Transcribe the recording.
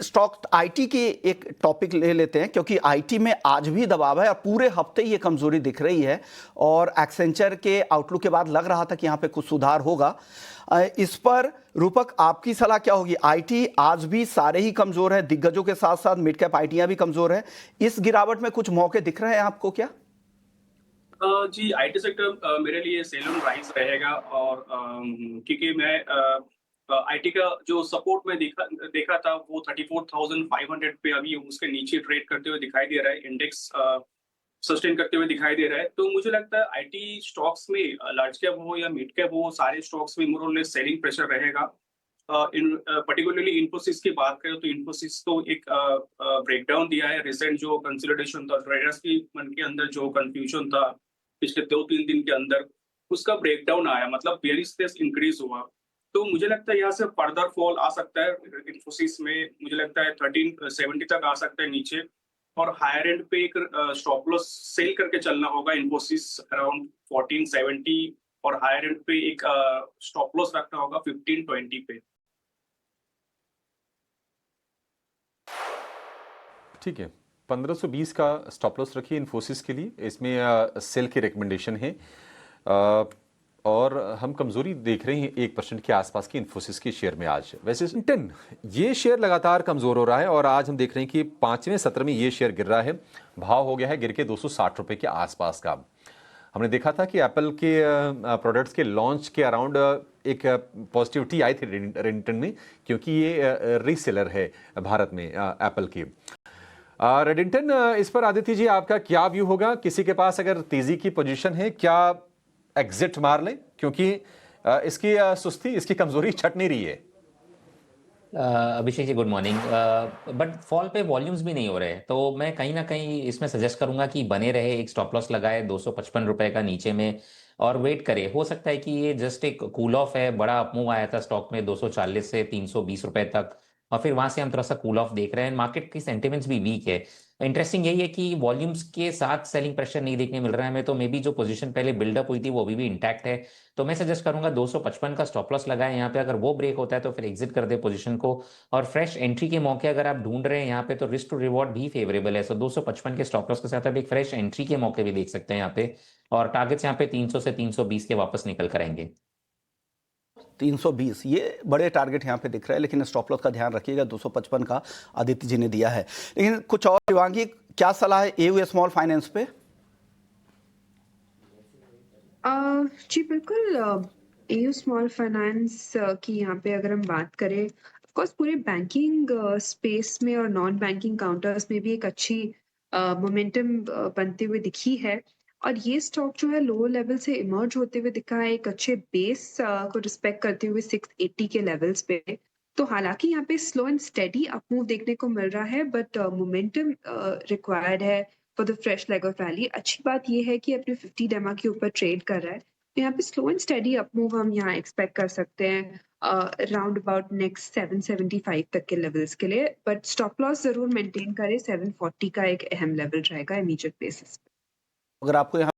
Stock IT की एक topic ले लेते हैं, क्योंकि आईटी में आज भी दबाव है और पूरे हफ्ते ये कमजोरी दिख रही है और एक्सेंचर के आउटलुक के बाद लग रहा था कि यहाँ पे कुछ सुधार होगा। इस पर रूपक आपकी सलाह क्या होगी? आईटी आज भी सारे ही कमजोर है, दिग्गजों के साथ साथ मिड कैप आईटियां भी कमजोर है। इस गिरावट में कुछ मौके दिख रहे हैं आपको क्या? जी, आईटी सेक्टर मेरे लिए सेल ऑन राइज रहेगा और क्योंकि मैं आईटी का जो सपोर्ट में देखा देखा था वो 34,500 पे अभी उसके नीचे ट्रेड करते हुए दिखाई दे रहा है। इंडेक्स सस्टेन करते हुए दिखाई दे रहा है। तो मुझे लगता है आईटी स्टॉक्स में लार्ज कैप हो या मिड कैप हो, सारे स्टॉक्स में मोर और लेस सेलिंग प्रेशर रहेगा। पर्टिकुलरली इन्फोसिस की बात करें तो इन्फोसिस को एक ब्रेकडाउन दिया है। रिसेंट जो कंसोलिडेशन था, ट्रेडर्स की मन के अंदर जो कंफ्यूजन था पिछले 2-3 दिन के अंदर, उसका ब्रेकडाउन आया, मतलब बेयरिशनेस इंक्रीज हुआ। तो मुझे लगता है यहाँ से फर्दर फॉल आ सकता है इन्फोसिस में। मुझे लगता है 1370 तक आ सकता है नीचे, और हायर एंड पे एक स्टॉप लॉस सेल करके चलना होगा इन्फोसिस अराउंड 1470, और हायर एंड पे एक स्टॉप लॉस रखना होगा 1520 पे। ठीक है, 1520 का स्टॉप लॉस रखिए इन्फोसिस के लिए। इसमें सेल की रिकमेंडेशन है और हम कमजोरी देख रहे हैं 1% के आसपास की इन्फोसिस के शेयर में आज। वैसे रेडिंटन ये शेयर लगातार कमजोर हो रहा है और आज हम देख रहे हैं कि 5वें सत्र में ये शेयर गिर रहा है। भाव हो गया है गिर के 260 रुपए के आसपास का। हमने देखा था कि एप्पल के प्रोडक्ट्स के लॉन्च के अराउंड एक पॉजिटिविटी आई थी रेडिंटन में, क्योंकि ये रीसेलर है भारत में एप्पल की। रेडिंटन, इस पर आदित्य जी आपका क्या व्यू होगा? किसी के पास अगर तेजी की पोजीशन है, क्या एग्जिट मार लें? क्योंकि इसकी सुस्ती, इसकी कमजोरी छट नहीं रही है। Abhishek ji, good morning. But fall पे वॉल्यूम्स भी नहीं हो रहे, तो मैं कहीं ना कहीं इसमें सजेस्ट करूंगा कि बने रहे, एक स्टॉप लॉस लगाए 255 रुपए का नीचे में, और वेट करे। हो सकता है कि ये जस्ट एक कूल ऑफ है। बड़ा अपमूव आया था स्टॉक में 240 से 320 रुपए तक, और फिर वहां से हम थोड़ा सा कूल ऑफ देख रहे हैं। मार्केट की सेंटिमेंट्स भी वीक है। इंटरेस्टिंग यही है कि वॉल्यूम्स के साथ सेलिंग प्रेशर नहीं देखने मिल रहा है हमें, तो मे बी जो पोजीशन पहले बिल्डअप हुई थी वो अभी भी इंटैक्ट है। तो मैं सजेस्ट करूंगा 255 का स्टॉप लॉस लगाए यहाँ पे। अगर वो ब्रेक होता है तो फिर एग्जिट कर दे पोजीशन को, और फ्रेश एंट्री के मौके अगर आप ढूंढ रहे हैं यहाँ पे तो रिस्क टू रिवॉर्ड भी फेवरेबल है। सो 255 के स्टॉप लॉस के साथ आप एक फ्रेश एंट्री के मौके भी देख सकते हैं यहाँ पे, और टारगेट्स यहाँ पे 300 से 320 के वापस निकल कर आएंगे। 320 ये बड़े टारगेट यहाँ पे दिख रहे हैं, लेकिन स्टॉप लॉस का ध्यान रखिएगा। 255 का आदित्य जी ने दिया है। लेकिन कुछ और, शिवांगी क्या सलाह है एयू स्मॉल फाइनेंस पे? जी बिल्कुल। एयू स्मॉल फाइनेंस की यहाँ पे अगर हम बात करें, ऑफ कोर्स पूरे बैंकिंग स्पेस में और नॉन बैंकिंग काउंटर्स में भी एक अच्छी मोमेंटम बनते हुए दिखी है। और ये स्टॉक जो है लो लेवल से इमर्ज होते हुए दिखा है, एक अच्छे बेस को रिस्पेक्ट करते हुए 680 के लेवल्स पे। तो हालांकि यहाँ पे स्लो एंड स्टेडी अपमूव देखने को मिल रहा है, बट मोमेंटम रिक्वायर्ड है for the fresh leg of rally. अच्छी बात ये है कि अपने 50 डेमा के ऊपर ट्रेड कर रहा है, तो यहाँ पे स्लो एंड स्टेडी अपमूव हम यहाँ एक्सपेक्ट कर सकते हैं राउंड अबाउट नेक्स्ट 775 तक के लेवल्स के लिए। बट स्टॉप लॉस जरूर मेंटेन करें, 740 का एक अहम लेवल रहेगा इमीडिएट बेसिस पे। अगर आपको यहाँ